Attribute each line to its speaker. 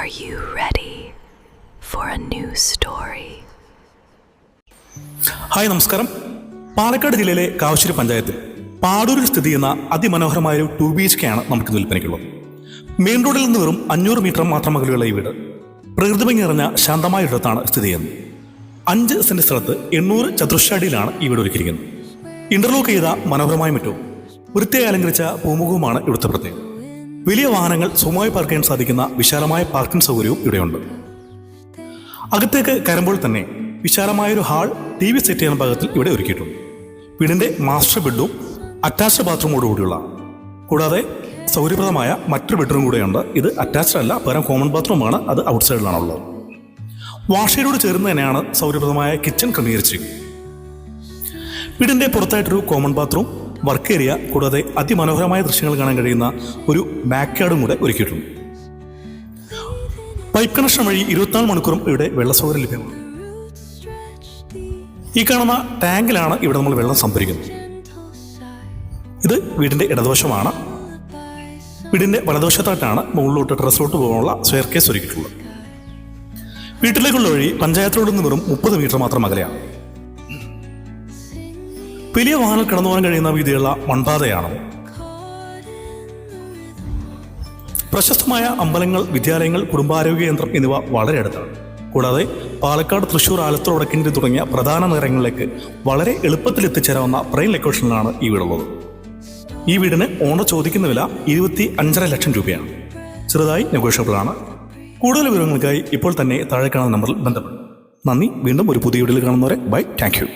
Speaker 1: Are you ready for a new story?
Speaker 2: Hi, നമസ്കാരം. പാലക്കാട് ജില്ലയിലെ കാവശ്ശേരി പഞ്ചായത്തിൽ പാടൂരിൽ സ്ഥിതി ചെയ്യുന്ന അതിമനോഹരമായൊരു 2 BHK ആണ് നമുക്ക് വിൽപ്പനയ്ക്കുള്ളത്. മെയിൻ റോഡിൽ നിന്ന് വെറും 500 മീറ്റർ മാത്രം അകലെയുള്ള ഈ വീട് പ്രകൃതി ഭംഗി നിറഞ്ഞ ശാന്തമായ ഇടത്താണ് സ്ഥിതി ചെയ്യുന്നത്. 5 സെന്റ് സ്ഥലത്ത് 800 ചതുരശ്രടിയിലാണ് ഈ വീട് ഒരുക്കിയിരിക്കുന്നത്. ഇന്റർലോക്ക് ചെയ്ത മനോഹരമായ മുറ്റവും വൃത്തിയായി അലങ്കരിച്ച പൂമുഖവുമാണ് ഇവിടുത്തെ പ്രത്യേകത. വലിയ വാഹനങ്ങൾ സുഖമായി പാർക്ക് ചെയ്യാൻ സാധിക്കുന്ന വിശാലമായ പാർക്കിംഗ് സൗകര്യവും ഇവിടെയുണ്ട്. അകത്തേക്ക് കയറുമ്പോൾ തന്നെ വിശാലമായൊരു ഹാൾ, TV സെറ്റ് ചെയ്യുന്ന ഭാഗത്തിൽ ഇവിടെ ഒരുക്കിയിട്ടുണ്ട്. വീടിന്റെ മാസ്റ്റർ ബെഡും അറ്റാച്ച്ഡ് ബാത്റൂമോടുകൂടിയുള്ള, കൂടാതെ സൗകര്യപ്രദമായ മറ്റൊരു ബെഡ്റൂം കൂടെയുണ്ട്. ഇത് അറ്റാച്ച്ഡ് അല്ല, പകരം കോമൺ ബാത്റൂമാണ്. അത് ഔട്ട് സൈഡിലാണുള്ളത്. വാഷേരിയോട് ചേർന്ന് തന്നെയാണ് സൗകര്യപ്രദമായ കിച്ചൺ ക്രമീകരിച്ചിരിക്കുന്നത്. വീടിന്റെ പുറത്തായിട്ടൊരു കോമൺ ബാത്റൂം, വർക്ക് ഏരിയ, കൂടാതെ അതിമനോഹരമായ ദൃശ്യങ്ങൾ കാണാൻ കഴിയുന്ന ഒരു ബാക്ക് യാർഡും കൂടെ ഒരുക്കിയിട്ടുണ്ട്. പൈപ്പ് കണക്ഷൻ വഴി 24 മണിക്കൂറും ഇവിടെ വെള്ള സൗകര്യം ലഭ്യമാണ്. ഈ കാണുന്ന ടാങ്കിലാണ് ഇവിടെ നമ്മൾ വെള്ളം സംഭരിക്കുന്നത്. ഇത് വീടിന്റെ ഇടതുവശമാണ്. വീടിന്റെ വലതുവശത്തായിട്ടാണ് മുകളിലോട്ട് ടെറസിലോട്ട് പോകാനുള്ള സ്റ്റെയർ കേസ് ഒരുക്കിയിട്ടുള്ളത്. വീട്ടിലേക്കുള്ള വഴി പഞ്ചായത്ത് റോഡിൽ നിന്ന് വെറും 30 മീറ്റർ മാത്രം അകലെയാണ്. വലിയ വാഹനം കടന്നു പോകാൻ കഴിയുന്ന വീതിയുള്ള മൺപാതയാണ്. പ്രശസ്തമായ അമ്പലങ്ങൾ, വിദ്യാലയങ്ങൾ, കുടുംബാരോഗ്യ കേന്ദ്രം എന്നിവ വളരെ അടുത്താണ്. കൂടാതെ പാലക്കാട്, തൃശ്ശൂർ, ആലത്തൂർ, വടക്കഞ്ചേരി തുടങ്ങിയ പ്രധാന നഗരങ്ങളിലേക്ക് വളരെ എളുപ്പത്തിൽ എത്തിച്ചേരാവുന്ന പ്രൈം ലൊക്കേഷനിലാണ് ഈ വീടുള്ളത്. ഈ വീടിന് ഓണർ ചോദിക്കുന്ന വില 25.5 ലക്ഷം രൂപയാണ്. ചെറുതായി നെഗോഷ്യബിൾ ആണ്. കൂടുതൽ വിവരങ്ങൾക്കായി ഇപ്പോൾ തന്നെ താഴെ കാണുന്ന നമ്പറിൽ ബന്ധപ്പെടും. നന്ദി. വീണ്ടും ഒരു പുതിയ വീഡിയോയിൽ കാണുന്നവരെ ബൈ. Thank you.